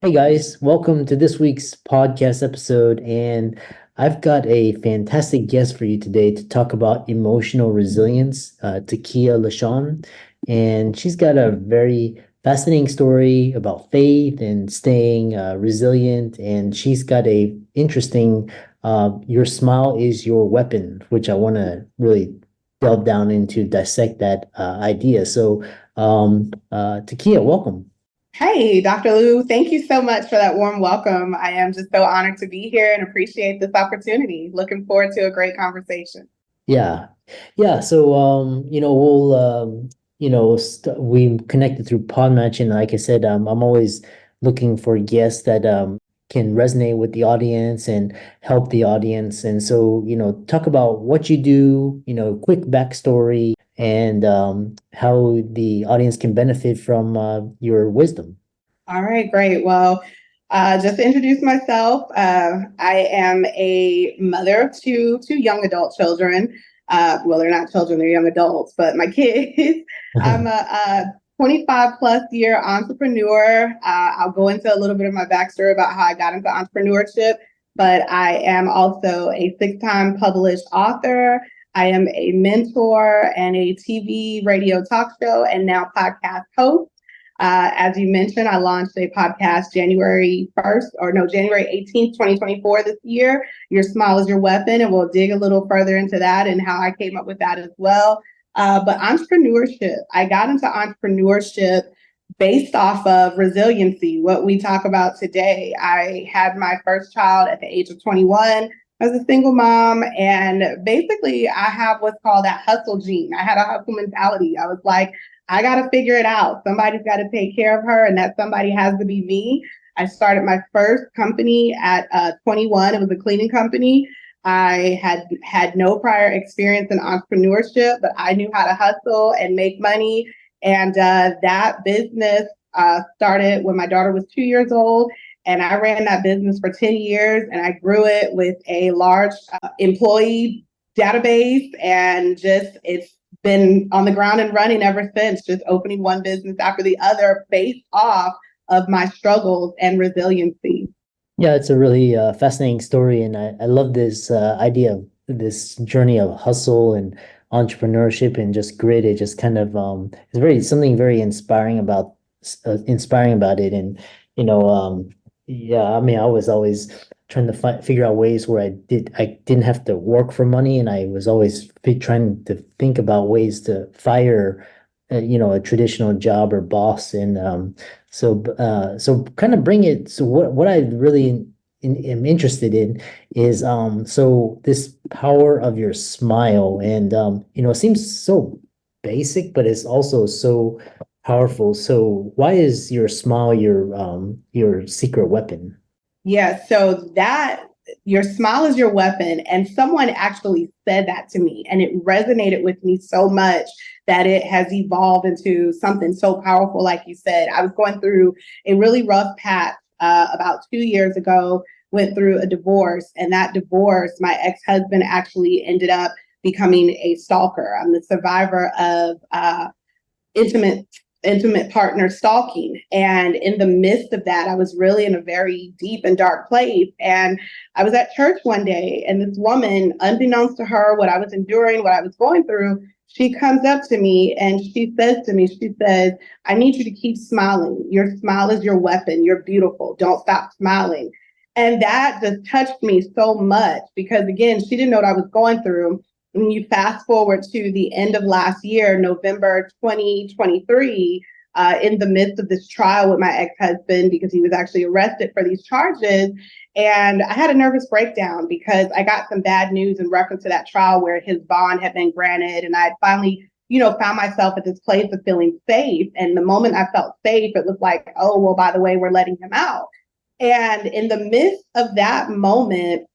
Hey guys, welcome to this week's podcast episode. And I've got a fantastic guest for you today to talk about emotional resilience, Takiya LaShaune. And she's got a very fascinating story about faith and staying resilient. And she's got a interesting "Your smile is your weapon," which I want to really delve down into, dissect that idea. Takiya, welcome. Hey, Dr. Lou, thank you so much for that warm welcome. I am just so honored to be here and appreciate this opportunity. Looking forward to a great conversation. Yeah. Yeah. We connected through Podmatch, and like I said, I'm always looking for guests that can resonate with the audience and help the audience. And so, talk about what you do, quick backstory, and how the audience can benefit from your wisdom. All right, great. Well, just to introduce myself, I am a mother of two young adult children. Well, they're not children, they're young adults, but my kids. I'm a 25 plus year entrepreneur. I'll go into a little bit of my backstory about how I got into entrepreneurship, but I am also a six-time published author. I am a mentor and a TV, radio talk show, and now podcast host. As you mentioned, I launched a podcast January 1st, or no, January 18th, 2024 this year. Your smile is your weapon, and we'll dig a little further into that and how I came up with that as well. But entrepreneurship, I got into entrepreneurship based off of resiliency, what we talk about today. I had my first child at the age of 21 as a single mom. And basically, I have what's called that hustle gene. I had a hustle mentality. I was like, I got to figure it out. Somebody's got to take care of her, and that somebody has to be me. I started my first company at 21. It was a cleaning company. I had no prior experience in entrepreneurship, but I knew how to hustle and make money. And that business started when my daughter was 2 years old. And I ran that business for 10 years, and I grew it with a large employee database. And just it's been on the ground and running ever since, just opening one business after the other based off of my struggles and resiliency. Yeah, it's a really fascinating story, and I love this idea of this journey of hustle and entrepreneurship and just grit. It just kind of it's very something very inspiring about it, and you know, yeah. I mean, I was always trying to figure out ways where I didn't have to work for money, and I was always trying to think about ways to fire, a traditional job or boss, and so kind of bring it. So what I really am interested in is so this power of your smile, and it seems so basic, but it's also so powerful. So why is your smile your secret weapon? Yeah, so that your smile is your weapon. And someone actually said that to me, and it resonated with me so much that it has evolved into something so powerful. Like you said, I was going through a really rough patch about 2 years ago, went through a divorce, and that divorce, my ex husband actually ended up becoming a stalker. I'm the survivor of intimate intimate partner stalking. And in the midst of that, I was really in a very deep and dark place. And I was at church one day, and this woman, unbeknownst to her, what I was enduring, what I was going through, she comes up to me and she says to me, she says, I need you to keep smiling. Your smile is your weapon. You're beautiful. Don't stop smiling. And that just touched me so much because, again, she didn't know what I was going through. When you fast forward to the end of last year, November 2023, in the midst of this trial with my ex-husband, because he was actually arrested for these charges. And I had a nervous breakdown because I got some bad news in reference to that trial where his bond had been granted. And I finally, found myself at this place of feeling safe. And the moment I felt safe, it was like, oh, well, by the way, we're letting him out. And in the midst of that moment,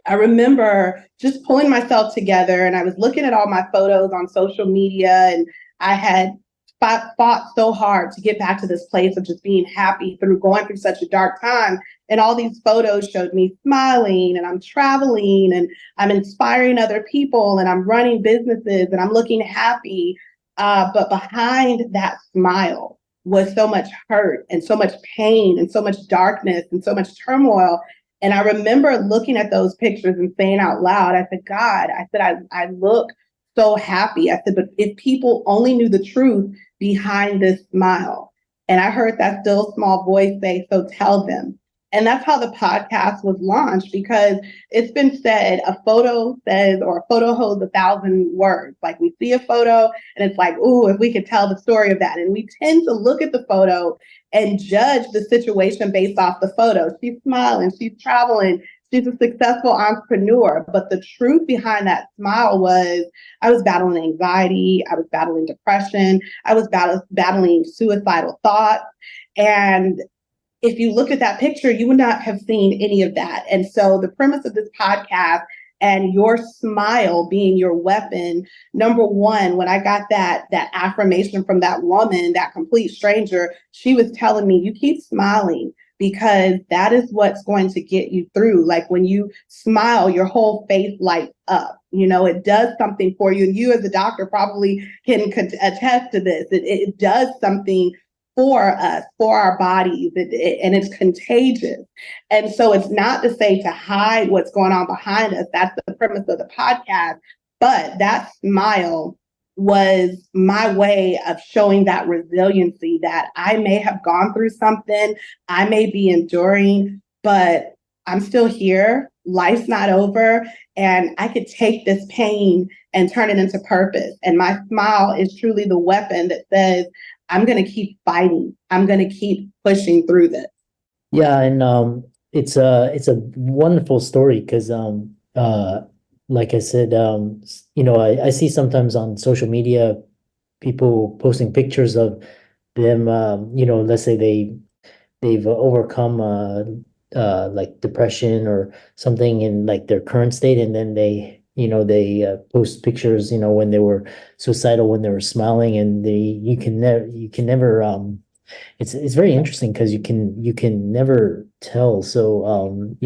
I remember just pulling myself together, and I was looking at all my photos on social media, and I had fought so hard to get back to this place of just being happy through going through such a dark time. And all these photos showed me smiling, and I'm traveling, and I'm inspiring other people, and I'm running businesses, and I'm looking happy. But behind that smile was so much hurt and so much pain and so much darkness and so much turmoil. And I remember looking at those pictures and saying out loud, I said, God, I said, I look so happy. I said, but if people only knew the truth behind this smile. And I heard that still small voice say, so tell them. And that's how the podcast was launched, because it's been said a photo says, or a photo holds 1,000 words. Like we see a photo and it's like, ooh, if we could tell the story of that. And we tend to look at the photo and judge the situation based off the photo. She's smiling, she's traveling, she's a successful entrepreneur. But the truth behind that smile was I was battling anxiety, I was battling depression, I was battling suicidal thoughts. And if you looked at that picture, you would not have seen any of that. And so the premise of this podcast and your smile being your weapon, number one, when I got that affirmation from that woman, that complete stranger, she was telling me, you keep smiling because that is what's going to get you through. Like when you smile, your whole face lights up. You know, it does something for you. And you as a doctor probably can attest to this. It does something for us, for our bodies, and it's contagious. And so it's not to say to hide what's going on behind us. That's the premise of the podcast. But that smile was my way of showing that resiliency that I may have gone through something, I may be enduring, but I'm still here. Life's not over. And I could take this pain and turn it into purpose. And my smile is truly the weapon that says, I'm going to keep fighting. I'm going to keep pushing through this. Yeah, and it's a wonderful story because like I said, I see sometimes on social media people posting pictures of them, let's say they've overcome like depression or something in like their current state, and then they post pictures, when they were suicidal, when they were smiling, and you can never it's very interesting because you can never tell. So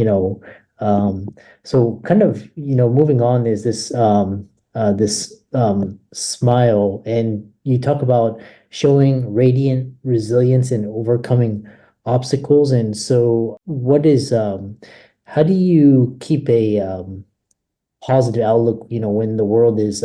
so kind of, moving on is this smile, and you talk about showing radiant resilience and overcoming obstacles. And so what is how do you keep a positive outlook, when the world is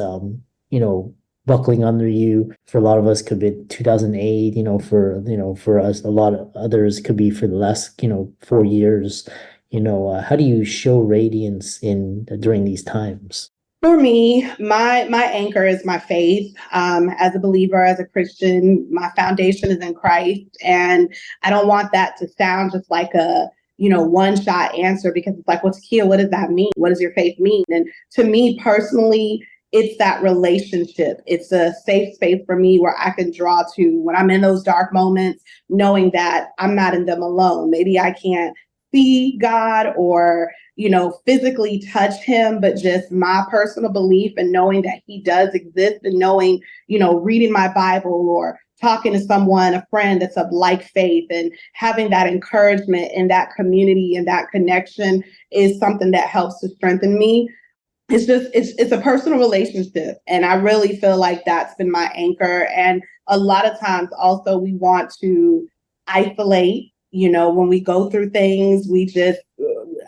buckling under you? For a lot of us could be 2008, for us, a lot of others could be for the last 4 years. How do you show radiance in during these times? For me, my anchor is my faith. As a believer, as a Christian, my foundation is in Christ, and I don't want that to sound just like a one shot answer, because it's like, well, Takiya, what does that mean? What does your faith mean? And to me personally, it's that relationship. It's a safe space for me where I can draw to when I'm in those dark moments, knowing that I'm not in them alone. Maybe I can't see God or physically touch him, but just my personal belief and knowing that he does exist, and knowing, reading my Bible or talking to someone, a friend that's of like faith, and having that encouragement in that community and that connection is something that helps to strengthen me. It's a personal relationship. And I really feel like that's been my anchor. And a lot of times also we want to isolate, when we go through things, we just,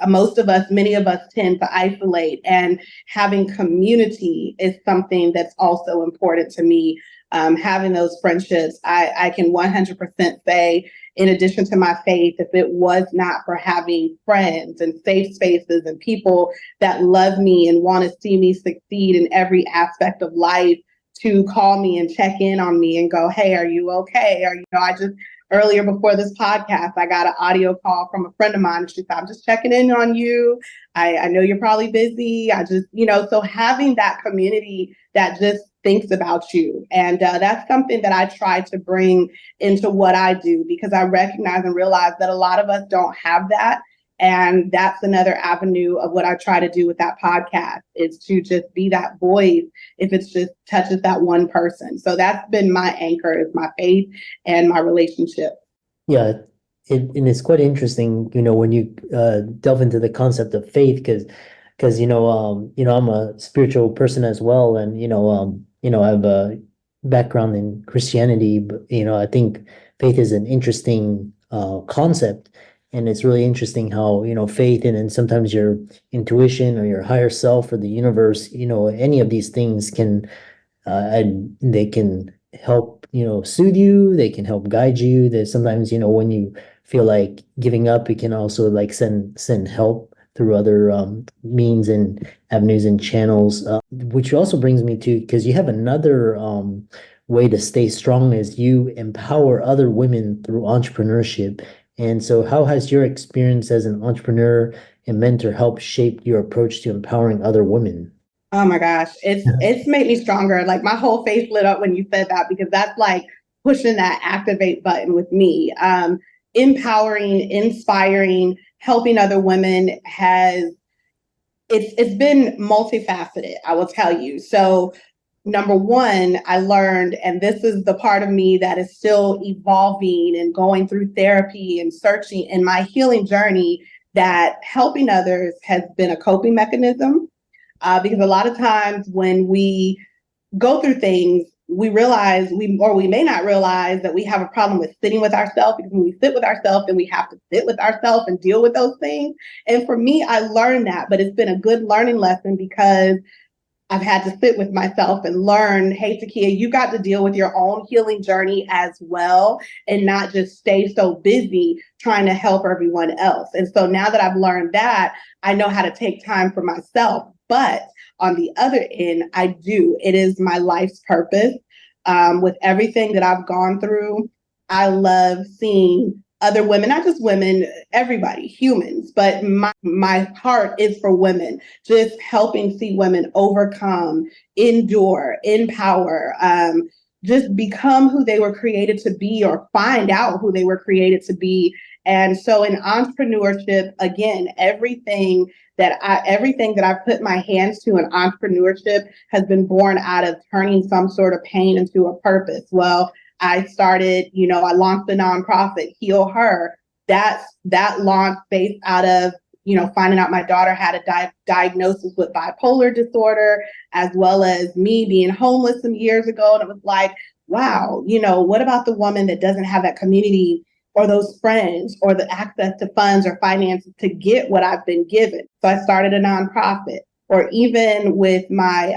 most of us, many of us tend to isolate, and having community is something that's also important to me. Having those friendships, I can 100% say, in addition to my faith, if it was not for having friends and safe spaces and people that love me and want to see me succeed in every aspect of life, to call me and check in on me and go, hey, are you okay? I just, earlier before this podcast, I got an audio call from a friend of mine, and she said, I'm just checking in on you. I know you're probably busy. I just, so having that community that just thinks about you. And that's something that I try to bring into what I do, because I recognize and realize that a lot of us don't have that. And that's another avenue of what I try to do with that podcast, is to just be that voice if it's just touches that one person. So that's been my anchor, is my faith and my relationship. Yeah, and it's quite interesting, when you delve into the concept of faith, because I'm a spiritual person as well, and I've background in Christianity, but I think faith is an interesting concept, and it's really interesting how faith and then sometimes your intuition or your higher self or the universe, any of these things can and they can help soothe you, they can help guide you. That sometimes when you feel like giving up, it can also like send help through other means and avenues and channels, which also brings me to, because you have another way to stay strong, is you empower other women through entrepreneurship. And so how has your experience as an entrepreneur and mentor helped shape your approach to empowering other women? Oh my gosh, it's made me stronger. Like my whole face lit up when you said that because that's like pushing that activate button with me. Empowering, inspiring, helping other women has it's been multifaceted, I will tell you. So number one, I learned, and this is the part of me that is still evolving and going through therapy and searching in my healing journey, that helping others has been a coping mechanism. Because a lot of times when we go through things, we realize we may not realize that we have a problem with sitting with ourselves, because when we sit with ourselves, then we have to sit with ourselves and deal with those things. And for me, I learned that, but it's been a good learning lesson because I've had to sit with myself and learn, hey, Takiya, you got to deal with your own healing journey as well, and not just stay so busy trying to help everyone else. And so now that I've learned that, I know how to take time for myself. But on the other end, I do. It is my life's purpose. With everything that I've gone through, I love seeing other women, not just women, everybody, humans, but my heart is for women, just helping see women overcome, endure, empower, just become who they were created to be, or find out who they were created to be. And so in entrepreneurship, again, everything that I've put my hands to in entrepreneurship has been born out of turning some sort of pain into a purpose. Well, I started, I launched a nonprofit, Heal Her. That launched based out of, finding out my daughter had a diagnosis with bipolar disorder, as well as me being homeless some years ago. And it was like, wow, what about the woman that doesn't have that community or those friends or the access to funds or finances to get what I've been given? So I started a nonprofit. Or even with my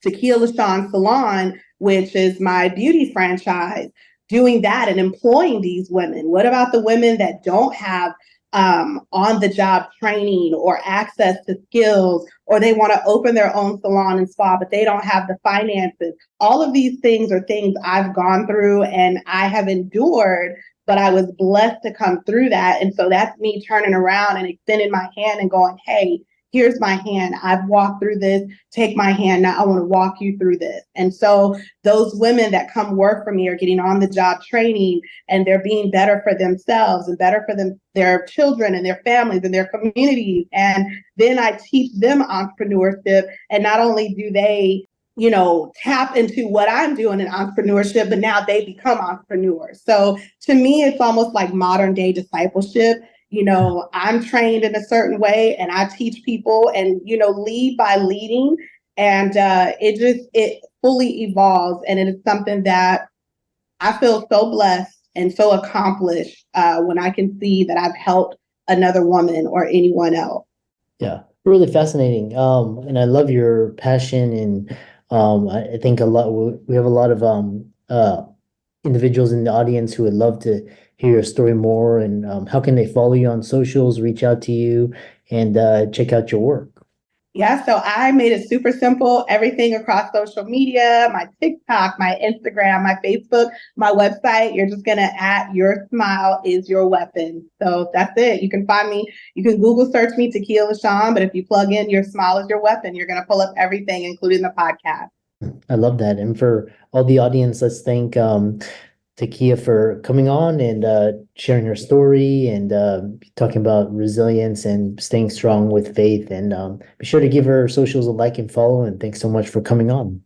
Takiya LaShaune salon, which is my beauty franchise, doing that and employing these women. What about the women that don't have on the job training or access to skills, or they want to open their own salon and spa, but they don't have the finances? All of these things are things I've gone through and I have endured, but I was blessed to come through that. And so that's me turning around and extending my hand and going, hey, here's my hand. I've walked through this. Take my hand. Now I want to walk you through this. And so those women that come work for me are getting on the job training, and they're being better for themselves and better for their children and their families and their communities. And then I teach them entrepreneurship. And not only do they tap into what I'm doing in entrepreneurship, but now they become entrepreneurs. So to me, it's almost like modern day discipleship. I'm trained in a certain way and I teach people, and, lead by leading. And it fully evolves. And it is something that I feel so blessed and so accomplished when I can see that I've helped another woman or anyone else. Yeah, really fascinating. And I love your passion, and I think we have a lot of individuals in the audience who would love to hear your story more. And how can they follow you on socials, reach out to you, and check out your work? Yeah, so I made it super simple. Everything across social media, my TikTok, my Instagram, my Facebook, my website. You're just gonna at Your Smile Is Your Weapon. So that's it. You can find me. You can Google search me, Takiya LaShaune, but if you plug in Your Smile Is Your Weapon, you're gonna pull up everything, including the podcast. I love that. And for all the audience, let's thank Takiya for coming on and sharing her story and talking about resilience and staying strong with faith. And be sure to give her socials a like and follow. And thanks so much for coming on.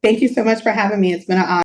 Thank you so much for having me. It's been an honor.